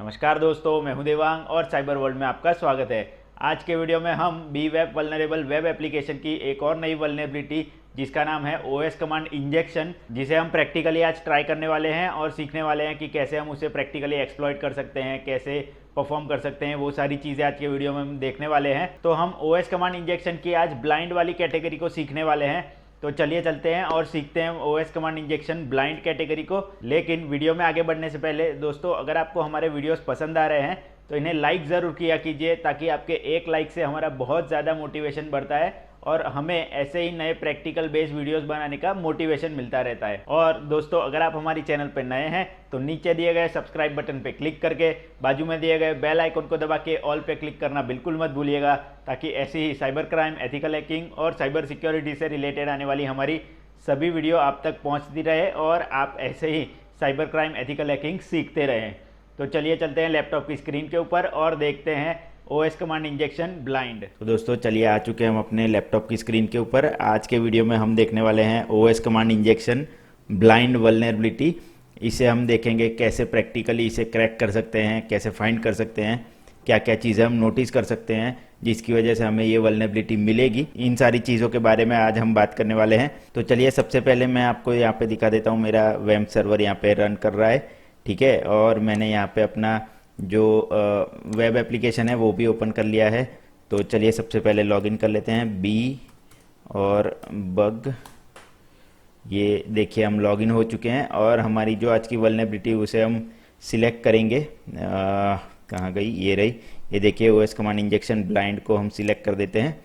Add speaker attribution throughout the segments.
Speaker 1: नमस्कार दोस्तों, मैं हूं देवांग और साइबर वर्ल्ड में आपका स्वागत है। आज के वीडियो में हम B web vulnerable web application की एक और नई वल्नरेबिलिटी जिसका नाम है ओएस कमांड इंजेक्शन, जिसे हम प्रैक्टिकली आज ट्राई करने वाले हैं और सीखने वाले हैं कि कैसे हम उसे प्रैक्टिकली एक्सप्लॉइट कर सकते हैं, कैसे परफॉर्म कर सकते हैं। वो सारी चीज़ें आज के वीडियो में हम देखने वाले हैं। तो हम ओएस कमांड इंजेक्शन की आज ब्लाइंड वाली कैटेगरी को सीखने वाले हैं। तो चलिए चलते हैं और सीखते हैं OS command injection blind category को। लेकिन वीडियो में आगे बढ़ने से पहले दोस्तों, अगर आपको हमारे वीडियोस पसंद आ रहे हैं तो इन्हें लाइक ज़रूर किया कीजिए, ताकि आपके एक लाइक से हमारा बहुत ज़्यादा मोटिवेशन बढ़ता है और हमें ऐसे ही नए प्रैक्टिकल बेस्ड वीडियोस बनाने का मोटिवेशन मिलता रहता है। और दोस्तों, अगर आप हमारी चैनल पर नए हैं तो नीचे दिए गए सब्सक्राइब बटन पे क्लिक करके बाजू में दिए गए बेल आइकन को दबा के ऑल पे क्लिक करना बिल्कुल मत भूलिएगा, ताकि ऐसी ही साइबर क्राइम, एथिकल हैकिंग और साइबर सिक्योरिटी से रिलेटेड आने वाली हमारी सभी वीडियो आप तक पहुंचती रहे और आप ऐसे ही साइबर क्राइम, एथिकल हैकिंग सीखते रहें। तो चलिए चलते हैं लैपटॉप की स्क्रीन के ऊपर और देखते हैं ओएस कमांड इंजेक्शन ब्लाइंड। तो दोस्तों चलिए, आ चुके हैं हम अपने लैपटॉप की स्क्रीन के ऊपर। आज के वीडियो में हम देखने वाले हैं OS command injection blind vulnerability. इसे हम देखेंगे कैसे प्रैक्टिकली इसे क्रैक कर सकते हैं, कैसे फाइंड कर सकते हैं, क्या क्या चीज़ें हम नोटिस कर सकते हैं जिसकी वजह से हमें ये वल्नरेबिलिटी मिलेगी। इन सारी चीज़ों के बारे में आज हम बात करने वाले हैं। तो चलिए, सबसे पहले मैं आपको यहाँ पे दिखा देता हूँ। मेरा वेब सर्वर यहाँ पे रन कर रहा है, ठीक है, और मैंने यहाँ पे अपना जो वेब एप्लीकेशन है वो भी ओपन कर लिया है। तो चलिए सबसे पहले लॉगिन कर लेते हैं बी और बग। ये देखिए, हम लॉगिन हो चुके हैं और हमारी जो आज की वल्नरेबिलिटी उसे हम सिलेक्ट करेंगे। कहाँ गई? ये रही। ये देखिए, ओएस कमांड इंजेक्शन ब्लाइंड को हम सिलेक्ट कर देते हैं।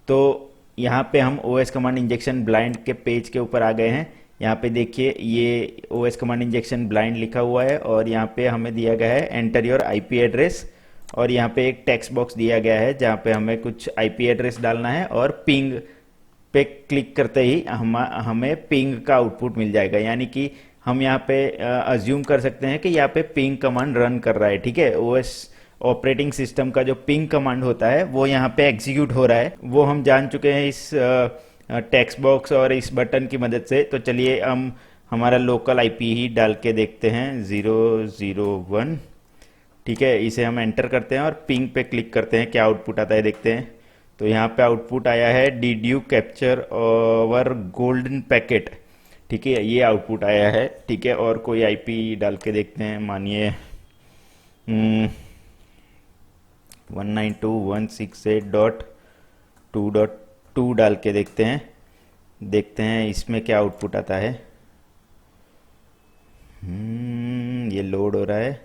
Speaker 1: तो यहाँ पे हम ओएस कमांड इंजेक्शन ब्लाइंड के पेज के ऊपर आ गए हैं। यहाँ पे देखिए, ये ओएस कमांड इंजेक्शन ब्लाइंड लिखा हुआ है और यहाँ पे हमें दिया गया है एंटर योर आईपी एड्रेस, और यहाँ पे एक टेक्स्ट बॉक्स दिया गया है जहाँ पे हमें कुछ आईपी एड्रेस डालना है और पिंग पे क्लिक करते ही हमें पिंग का आउटपुट मिल जाएगा। यानी कि हम यहाँ पे अज्यूम कर सकते हैं कि यहाँ पे पिंग कमांड रन कर रहा है, ठीक है। ओएस ऑपरेटिंग सिस्टम का जो पिंग कमांड होता है वो यहाँ पे एग्जीक्यूट हो रहा है, वो हम जान चुके हैं इस टेक्स्ट बॉक्स और इस बटन की मदद से। तो चलिए हम हमारा लोकल आईपी ही डाल के देखते हैं, 001, ठीक है। इसे हम एंटर करते हैं और पिंग पे क्लिक करते हैं, क्या आउटपुट आता है देखते हैं। तो यहाँ पे आउटपुट आया है did you capture over golden packet, ठीक है, ये आउटपुट आया है, ठीक है। और कोई आईपी डाल के देखते हैं, मानिए 192.168.2.2 डाल के देखते हैं इसमें क्या आउटपुट आता है। ये लोड हो रहा है,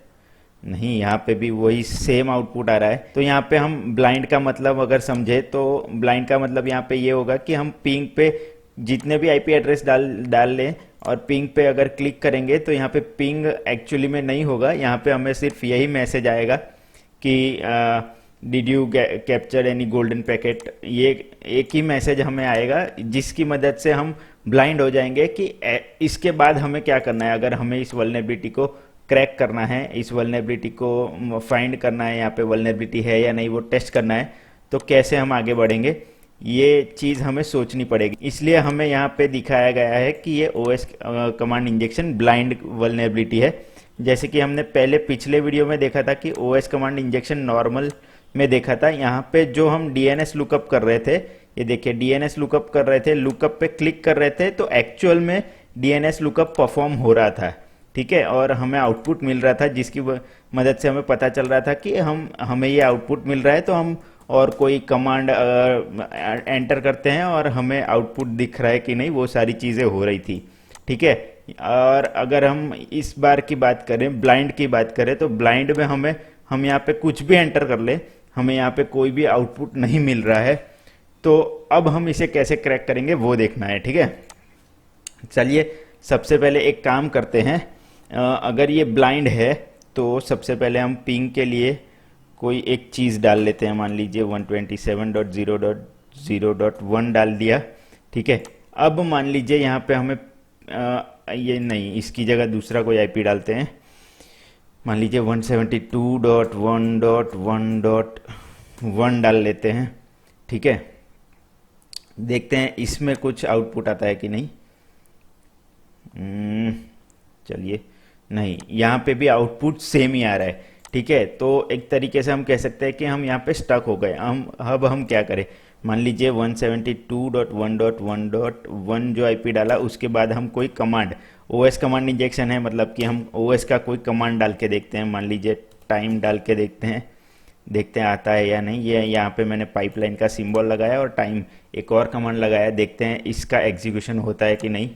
Speaker 1: नहीं, यहाँ पे भी वही सेम आउटपुट आ रहा है। तो यहाँ पे हम ब्लाइंड का मतलब अगर समझे तो ब्लाइंड का मतलब यहाँ पे ये होगा कि हम पिंग पे जितने भी आईपी एड्रेस डाल लें और पिंग पे अगर क्लिक करेंगे तो यहाँ पे पिंग एक्चुअली में नहीं होगा। यहाँ पे हमें सिर्फ यही मैसेज आएगा कि did you capture any golden packet. ये एक ही मैसेज हमें आएगा जिसकी मदद से हम ब्लाइंड हो जाएंगे कि इसके बाद हमें क्या करना है। अगर हमें इस वल्नरेबिलिटी को क्रैक करना है, इस वल्नरेबिलिटी को फाइंड करना है, यहाँ पे वल्नरेबिलिटी है या नहीं वो टेस्ट करना है, तो कैसे हम आगे बढ़ेंगे, ये चीज़ हमें सोचनी पड़ेगी। इसलिए हमें यहाँ पे दिखाया गया है कि ये OS command injection blind vulnerability है। जैसे कि हमने पहले पिछले वीडियो में देखा था कि ओएस कमांड इंजेक्शन नॉर्मल में देखा था। यहाँ पे जो हम डीएनएस लुकअप कर रहे थे, ये देखिए डीएनएस लुकअप कर रहे थे, लुकअप पे क्लिक कर रहे थे तो एक्चुअल में डीएनएस लुकअप परफॉर्म हो रहा था, ठीक है, और हमें आउटपुट मिल रहा था जिसकी मदद से हमें पता चल रहा था कि हमें ये आउटपुट मिल रहा है। तो हम और कोई कमांड एंटर करते हैं और हमें आउटपुट दिख रहा है कि नहीं, वो सारी चीज़ें हो रही थी, ठीक है। और अगर हम इस बार की बात करें, ब्लाइंड की बात करें, तो ब्लाइंड में हम यहाँ पे कुछ भी एंटर कर ले, हमें यहाँ पे कोई भी आउटपुट नहीं मिल रहा है। तो अब हम इसे कैसे क्रैक करेंगे वो देखना है, ठीक है। चलिए सबसे पहले एक काम करते हैं। अगर ये ब्लाइंड है तो सबसे पहले हम पिंग के लिए कोई एक चीज़ डाल लेते हैं। मान लीजिए 127.0.0.1 डाल दिया, ठीक है। अब मान लीजिए यहाँ पे हमें ये नहीं, इसकी जगह दूसरा कोई आईपी डालते हैं। मान लीजिए 172.1.1.1 डाल लेते हैं, ठीक है। देखते हैं इसमें कुछ आउटपुट आता है कि नहीं। चलिए, नहीं, यहाँ पे भी आउटपुट सेम ही आ रहा है। ठीक है, तो एक तरीके से हम कह सकते हैं कि हम यहाँ पे स्टक हो गए। हम क्या करें, मान लीजिए 172.1.1.1 जो आईपी डाला, उसके बाद हम कोई कमांड, ओएस कमांड इंजेक्शन है, मतलब कि हम ओएस का कोई कमांड डाल के देखते हैं। मान लीजिए टाइम डाल के देखते हैं आता है या नहीं। ये यहाँ पे मैंने पाइपलाइन का सिंबल लगाया और टाइम एक और कमांड लगाया, देखते हैं इसका एग्जीक्यूशन होता है कि नहीं।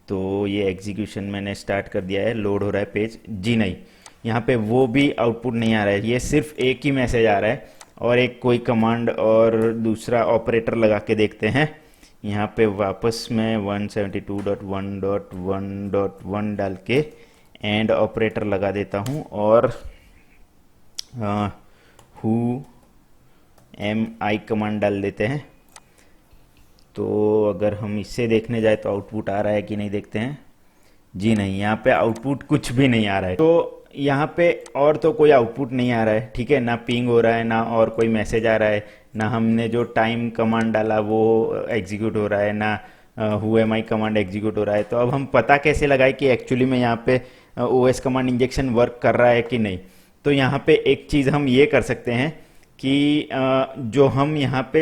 Speaker 1: तो ये एग्जीक्यूशन मैंने स्टार्ट कर दिया है, लोड हो रहा है पेज। जी नहीं, यहाँ पे वो भी आउटपुट नहीं आ रहा है, ये सिर्फ एक ही मैसेज आ रहा है। और एक कोई कमांड और दूसरा ऑपरेटर लगा के देखते हैं। यहाँ पे वापस मैं 172.1.1.1 डाल के एंड ऑपरेटर लगा देता हूँ और हु एम आई कमांड डाल देते हैं। तो अगर हम इससे देखने जाए तो आउटपुट आ रहा है कि नहीं, देखते हैं। जी नहीं, यहाँ पे आउटपुट कुछ भी नहीं आ रहा है। तो यहाँ पे और तो कोई आउटपुट नहीं आ रहा है, ठीक है, ना पिंग हो रहा है, ना और कोई मैसेज आ रहा है, ना हमने जो टाइम कमांड डाला वो एग्जीक्यूट हो रहा है, ना who am I command execute हो रहा है। तो अब हम पता कैसे लगाए कि एक्चुअली में यहाँ पे ओएस कमांड इंजेक्शन वर्क कर रहा है कि नहीं। तो यहाँ पे एक चीज़ हम ये कर सकते हैं कि जो हम यहाँ पे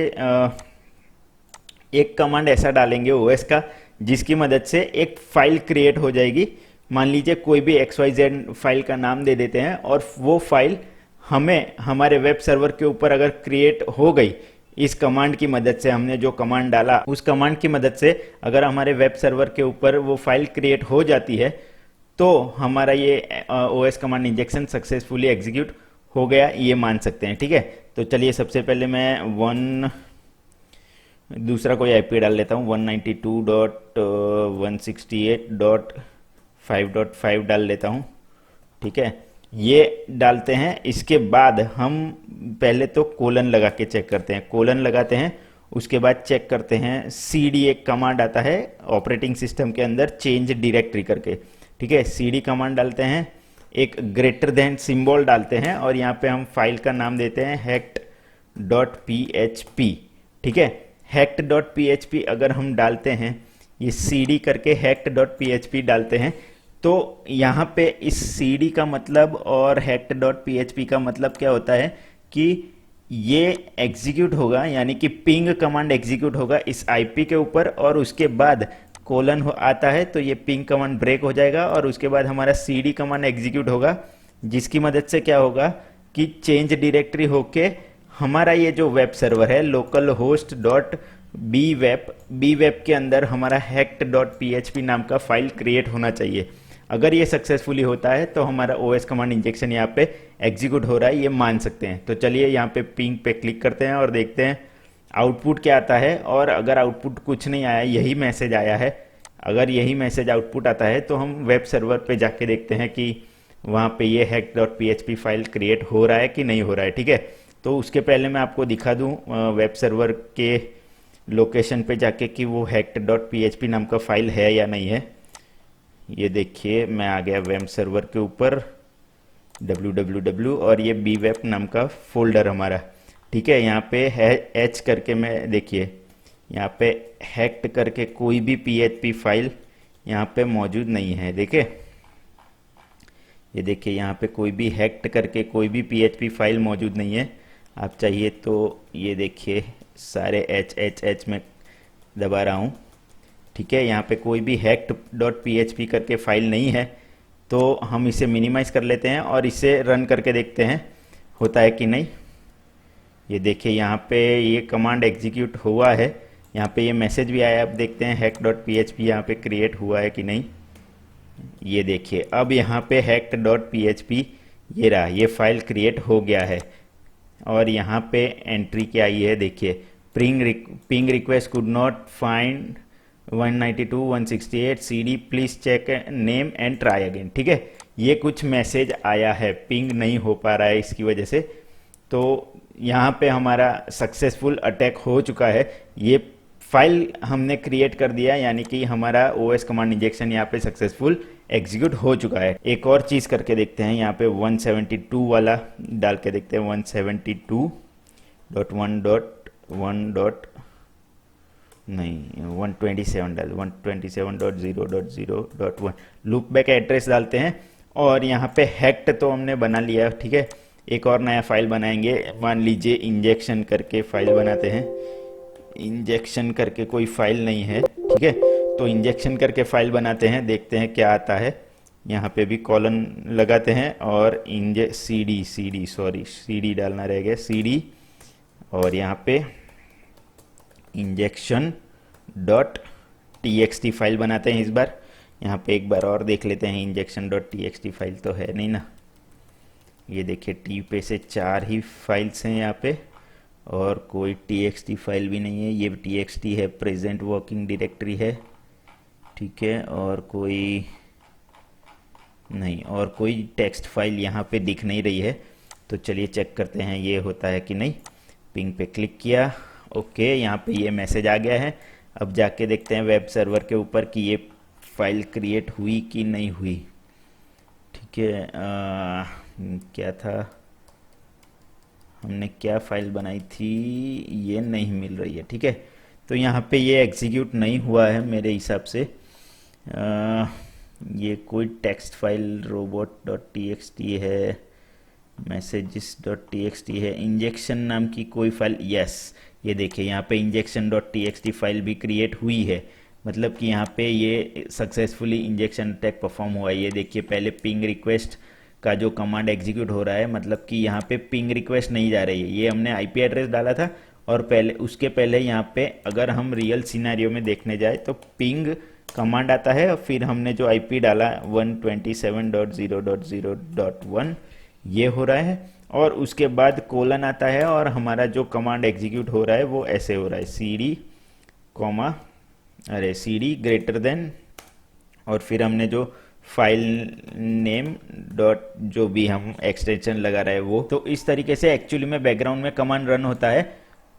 Speaker 1: एक कमांड ऐसा डालेंगे ओएस का जिसकी मदद से एक फाइल क्रिएट हो जाएगी। मान लीजिए कोई भी XYZ फाइल का नाम दे देते हैं और वो फाइल हमें हमारे वेब सर्वर के ऊपर अगर क्रिएट हो गई, इस कमांड की मदद से, हमने जो कमांड डाला उस कमांड की मदद से अगर हमारे वेब सर्वर के ऊपर वो फाइल क्रिएट हो जाती है, तो हमारा ये OS command injection successfully execute हो गया, ये मान सकते हैं। ठीक है, तो चलिए सबसे पहले मैं दूसरा कोई आईपी डाल लेता हूँ, 192.168.5.5 डाल लेता हूँ। ठीक है, ये डालते हैं। इसके बाद हम पहले तो कोलन लगा के चेक करते हैं, कोलन लगाते हैं। उसके बाद चेक करते हैं cd, एक कमांड आता है ऑपरेटिंग सिस्टम के अंदर चेंज डायरेक्टरी करके। ठीक है, cd कमांड डालते हैं, एक ग्रेटर देन सिंबल डालते हैं और यहाँ पे हम फाइल का नाम देते हैं hacked.php। ठीक है, hacked.php अगर हम डालते हैं, ये cd करके hacked.php डालते हैं, तो यहाँ पे इस cd का मतलब और hacked.php का मतलब क्या होता है कि ये एग्जीक्यूट होगा, यानी कि पिंग कमांड एग्जीक्यूट होगा इस आईपी के ऊपर, और उसके बाद कोलन आता है तो ये पिंग कमांड ब्रेक हो जाएगा और उसके बाद हमारा cd कमांड एग्जीक्यूट होगा, जिसकी मदद से क्या होगा कि चेंज डायरेक्टरी होके हमारा ये जो वेब सर्वर है local host dot B web के अंदर हमारा hacked.php नाम का फाइल क्रिएट होना चाहिए। अगर ये सक्सेसफुली होता है तो हमारा ओएस कमांड इंजेक्शन यहाँ पे एग्जीक्यूट हो रहा है, ये मान सकते हैं। तो चलिए यहाँ पे पिंग पे क्लिक करते हैं और देखते हैं आउटपुट क्या आता है। और अगर आउटपुट कुछ नहीं आया, यही मैसेज आया है, अगर यही मैसेज आउटपुट आता है तो हम वेब सर्वर पे जाके देखते हैं कि वहाँ पे ये hacked.php फाइल क्रिएट हो रहा है कि नहीं हो रहा है। ठीक है, तो उसके पहले मैं आपको दिखा दूँ वेब सर्वर के लोकेशन पे जाके कि वो hacked.php नाम का फाइल है या नहीं है। ये देखिए मैं आ गया वेब सर्वर के ऊपर www और ये bweb नाम का फोल्डर हमारा। ठीक है, यहाँ पे है h करके, मैं देखिए यहाँ पे हैक्ड करके कोई भी php फाइल यहाँ पे मौजूद नहीं है। देखिए, ये देखिए यहाँ पे कोई भी हैक्ड करके कोई भी php फाइल मौजूद नहीं है। आप चाहिए तो ये देखिए सारे h में दबा रहा हूँ। ठीक है, यहाँ पे कोई भी hacked.php करके फाइल नहीं है, तो हम इसे मिनिमाइज़ कर लेते हैं और इसे रन करके देखते हैं होता है कि नहीं। ये देखिए यहाँ पे ये कमांड एग्जीक्यूट हुआ है, यहाँ पे ये मैसेज भी आया। अब देखते हैं hack.php यहाँ पे क्रिएट हुआ है कि नहीं। ये देखिए अब यहाँ पे hacked.php ये रहा, ये फाइल क्रिएट हो गया है। और यहाँ पे एंट्री क्या आई है, देखिए ping request could not find 192.168 cd please check name and try again. ठीक है, ये कुछ मैसेज आया है, पिंग नहीं हो पा रहा है इसकी वजह से। तो यहाँ पे हमारा सक्सेसफुल अटैक हो चुका है, ये फाइल हमने क्रिएट कर दिया, यानी कि हमारा ओएस कमांड इंजेक्शन यहाँ पे सक्सेसफुल एग्जीक्यूट हो चुका है। एक और चीज़ करके देखते हैं, यहाँ पे 172 वाला डाल के देखते हैं, 172.1.1. नहीं 127 डाल 127.0.0.1 लूप बैक एड्रेस डालते हैं और यहाँ पे हैक्ट तो हमने बना लिया, ठीक है। एक और नया फाइल बनाएंगे, मान लीजिए इंजेक्शन करके फाइल बनाते हैं। इंजेक्शन करके कोई फाइल नहीं है, ठीक है, तो इंजेक्शन करके फाइल बनाते हैं, देखते हैं क्या आता है। यहाँ पे भी कॉलन लगाते हैं और सी डी डालना रह गया, CD, और यहाँ पे इंजेक्शन डॉट TXT फाइल बनाते हैं इस बार। यहाँ पे एक बार और देख लेते हैं, इंजेक्शन डॉट TXT फाइल तो है नहीं ना। ये देखिए T पे से 4 ही फाइल्स हैं यहाँ पे, और कोई TXT फाइल भी नहीं है। ये TXT है, प्रेजेंट वर्किंग डायरेक्टरी है, ठीक है, और कोई नहीं, और कोई टेक्स्ट फाइल यहाँ पे दिख नहीं रही है। तो चलिए चेक करते हैं ये होता है कि नहीं। पिंग पे क्लिक किया, ओके, यहाँ पे ये मैसेज आ गया है। अब जाके देखते हैं वेब सर्वर के ऊपर कि ये फाइल क्रिएट हुई कि नहीं हुई, ठीक है। क्या था, हमने क्या फाइल बनाई थी, ये नहीं मिल रही है, ठीक है। तो यहाँ पे ये एग्जीक्यूट नहीं हुआ है मेरे हिसाब से। ये कोई टेक्स्ट फाइल robot.txt है, messages.txt है, इंजेक्शन नाम की कोई फाइल, यस, ये देखिए यहाँ पे injection.txt फाइल भी क्रिएट हुई है। मतलब कि यहाँ पे ये सक्सेसफुली इंजेक्शन अटैक परफॉर्म हुआ है। ये देखिए पहले पिंग रिक्वेस्ट का जो कमांड एग्जीक्यूट हो रहा है, मतलब कि यहाँ पे पिंग रिक्वेस्ट नहीं जा रही है। ये हमने IP एड्रेस डाला था, और पहले उसके पहले यहाँ पे अगर हम रियल सिनेरियो में देखने जाए तो पिंग कमांड आता है, और फिर हमने जो IP डाला 127.0.0.1 ये हो रहा है, और उसके बाद कोलन आता है, और हमारा जो कमांड एग्जीक्यूट हो रहा है वो ऐसे हो रहा है, CD ग्रेटर देन, और फिर हमने जो फाइल नेम डॉट जो भी हम एक्सटेंशन लगा रहे हैं वो। तो इस तरीके से एक्चुअली में बैकग्राउंड में कमांड रन होता है।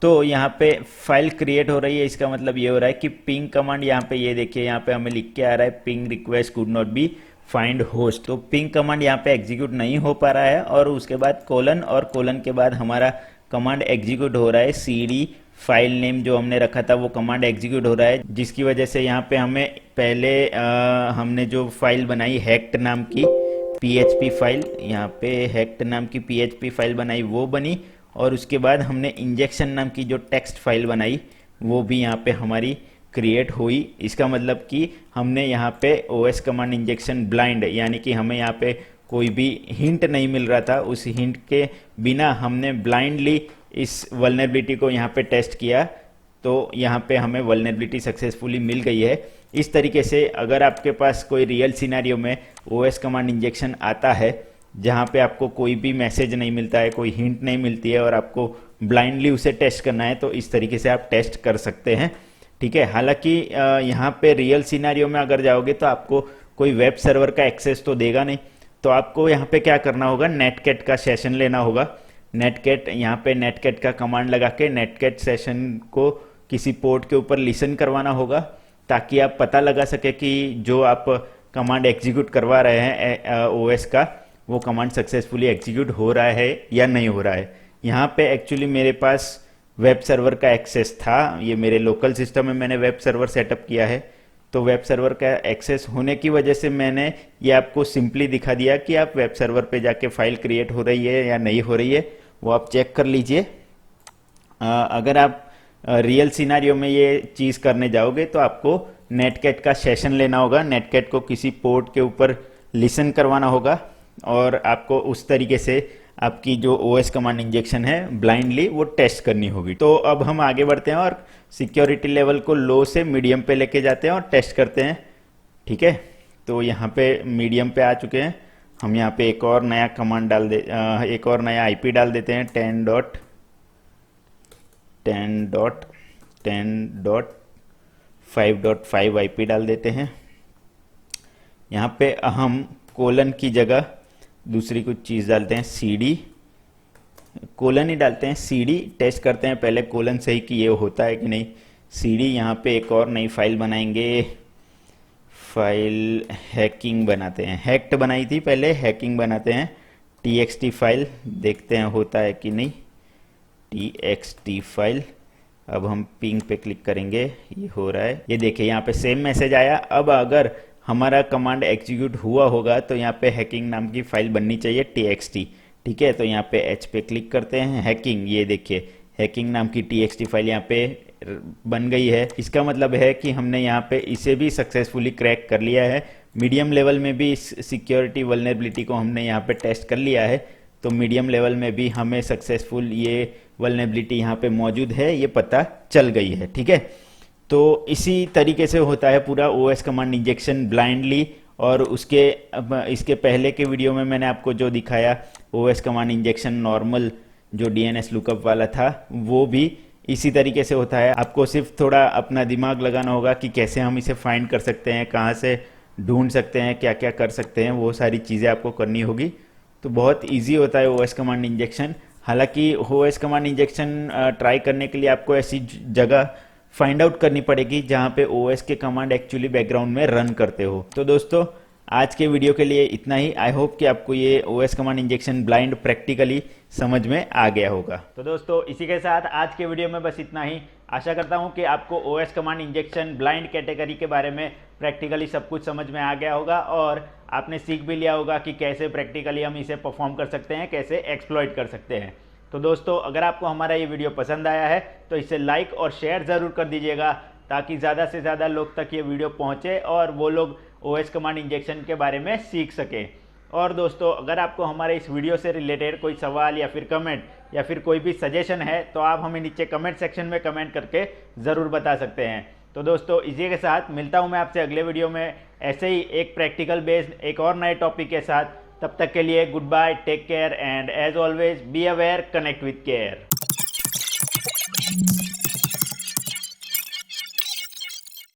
Speaker 1: तो यहाँ पे फाइल क्रिएट हो रही है, इसका मतलब ये हो रहा है कि पिंग कमांड, यहाँ पे ये देखिए यहाँ पे हमें लिख के आ रहा है ping request could not be find host. तो पिंग कमांड यहाँ पे एग्जीक्यूट नहीं हो पा रहा है, और उसके बाद कोलन, और कोलन के बाद हमारा कमांड एग्जीक्यूट हो रहा है CD फाइल नेम जो हमने रखा था वो कमांड एग्जीक्यूट हो रहा है, जिसकी वजह से यहाँ पे हमें पहले हमने जो फाइल बनाई हैक्ट नाम की PHP फाइल, यहाँ पे हैक्ट नाम की PHP फाइल बनाई वो बनी, और उसके बाद हमने इंजेक्शन नाम की जो टेक्स्ट फाइल बनाई वो भी यहाँ पे हमारी क्रिएट हुई। इसका मतलब कि हमने यहाँ पे OS कमांड इंजेक्शन ब्लाइंड, यानी कि हमें यहाँ पे कोई भी हिंट नहीं मिल रहा था, उस हिंट के बिना हमने ब्लाइंडली इस वल्नरेबिलिटी को यहाँ पे टेस्ट किया, तो यहाँ पे हमें वल्नरेबिलिटी सक्सेसफुली मिल गई है। इस तरीके से अगर आपके पास कोई रियल सिनेरियो में OS कमांड इंजेक्शन आता है जहाँ पे आपको कोई भी मैसेज नहीं मिलता है, कोई हिंट नहीं मिलती है, और आपको ब्लाइंडली उसे टेस्ट करना है, तो इस तरीके से आप टेस्ट कर सकते हैं, ठीक है। हालांकि यहाँ पे रियल सिनेरियो में अगर जाओगे तो आपको कोई वेब सर्वर का एक्सेस तो देगा नहीं, तो आपको यहाँ पे क्या करना होगा, नेटकैट का सेशन लेना होगा। नेटकैट, यहाँ पे नेटकैट का कमांड लगा के नेटकैट सेशन को किसी पोर्ट के ऊपर लिसन करवाना होगा, ताकि आप पता लगा सके कि जो आप कमांड एग्जीक्यूट करवा रहे हैं OS का, वो कमांड सक्सेसफुली एग्जीक्यूट हो रहा है या नहीं हो रहा है। यहाँ पे एक्चुअली मेरे पास वेब सर्वर का एक्सेस था, ये मेरे लोकल सिस्टम में मैंने वेब सर्वर सेटअप किया है, तो वेब सर्वर का एक्सेस होने की वजह से मैंने ये आपको सिंपली दिखा दिया कि आप वेब सर्वर पे जाके फाइल क्रिएट हो रही है या नहीं हो रही है, वो आप चेक कर लीजिए। अगर आप रियल सिनेरियो में ये चीज़ करने जाओगे तो आपको नेटकैट का सेशन लेना होगा, नेटकैट को किसी पोर्ट के ऊपर लिसन करवाना होगा, और आपको उस तरीके से आपकी जो OS कमांड इंजेक्शन है ब्लाइंडली वो टेस्ट करनी होगी। तो अब हम आगे बढ़ते हैं और सिक्योरिटी लेवल को लो से मीडियम पे लेके जाते हैं और टेस्ट करते हैं, ठीक है। तो यहाँ पे मीडियम पे आ चुके हैं हम। यहाँ पे एक और नया कमांड डाल दे, एक और नया IP डाल देते हैं, 10.10.10.5.5 IP डाल देते हैं। यहाँ पे हम कोलन की जगह दूसरी कुछ चीज़ डालते हैं, CD, कोलन ही डालते हैं, CD टेस्ट करते हैं पहले कोलन से ही कि ये होता है कि नहीं। CD, यहाँ पे एक और नई फाइल बनाएंगे, फाइल हैकिंग बनाते हैं, हैक्ट बनाई थी पहले, हैकिंग बनाते हैं, TXT फाइल देखते हैं होता है कि नहीं, TXT फाइल। अब हम पिंग पे क्लिक करेंगे, ये हो रहा है, ये देखिए यहाँ पे सेम मैसेज आया। अब अगर हमारा कमांड एग्जीक्यूट हुआ होगा तो यहाँ पे हैकिंग नाम की फाइल बननी चाहिए txt। ठीक है, तो यहाँ पे एच पे क्लिक करते हैं, हैकिंग, ये देखिए हैकिंग नाम की txt फाइल यहाँ पे बन गई है। इसका मतलब है कि हमने यहाँ पे इसे भी सक्सेसफुली क्रैक कर लिया है। मीडियम लेवल में भी इस सिक्योरिटी वल्नरेबिलिटी को हमने यहाँ पे टेस्ट कर लिया है, तो मीडियम लेवल में भी हमें सक्सेसफुल ये वल्नरेबिलिटी यहाँ पे मौजूद है ये पता चल गई है। ठीक है, तो इसी तरीके से होता है पूरा ओएस कमांड इंजेक्शन ब्लाइंडली। और इसके पहले के वीडियो में मैंने आपको जो दिखाया ओएस कमांड इंजेक्शन नॉर्मल जो डीएनएस लुकअप वाला था, वो भी इसी तरीके से होता है। आपको सिर्फ थोड़ा अपना दिमाग लगाना होगा कि कैसे हम इसे फाइंड कर सकते हैं, कहाँ से ढूंढ सकते हैं, क्या क्या कर सकते हैं, वो सारी चीज़ें आपको करनी होगी। तो बहुत इजी होता है ओएस कमांड इंजेक्शन। हालांकि ओएस कमांड इंजेक्शन ट्राई करने के लिए आपको ऐसी जगह फाइंड आउट करनी पड़ेगी जहाँ पे ओएस के कमांड एक्चुअली बैकग्राउंड में रन करते हो। तो दोस्तों आज के वीडियो के लिए इतना ही। आई होप कि आपको ये OS command injection blind practically समझ में आ गया होगा। तो दोस्तों इसी के साथ आज के वीडियो में बस इतना ही। आशा करता हूँ कि आपको OS command injection blind category के बारे में प्रैक्टिकली सब कुछ समझ में आ गया होगा और आपने सीख भी लिया होगा कि कैसे प्रैक्टिकली हम इसे परफॉर्म कर सकते हैं, कैसे एक्सप्लॉइट कर सकते हैं। तो दोस्तों अगर आपको हमारा ये वीडियो पसंद आया है तो इसे लाइक और शेयर ज़रूर कर दीजिएगा ताकि ज़्यादा से ज़्यादा लोग तक ये वीडियो पहुँचे और वो लोग ओएस कमांड इंजेक्शन के बारे में सीख सकें। और दोस्तों अगर आपको हमारे इस वीडियो से रिलेटेड कोई सवाल या फिर कमेंट या फिर कोई भी सजेशन है तो आप हमें नीचे कमेंट सेक्शन में कमेंट करके ज़रूर बता सकते हैं। तो दोस्तों इसी के साथ मिलता हूँ मैं आपसे अगले वीडियो में ऐसे ही एक प्रैक्टिकल बेस्ड एक और नए टॉपिक के साथ। तब तक के लिए good bye, take care and as always be aware, connect with care.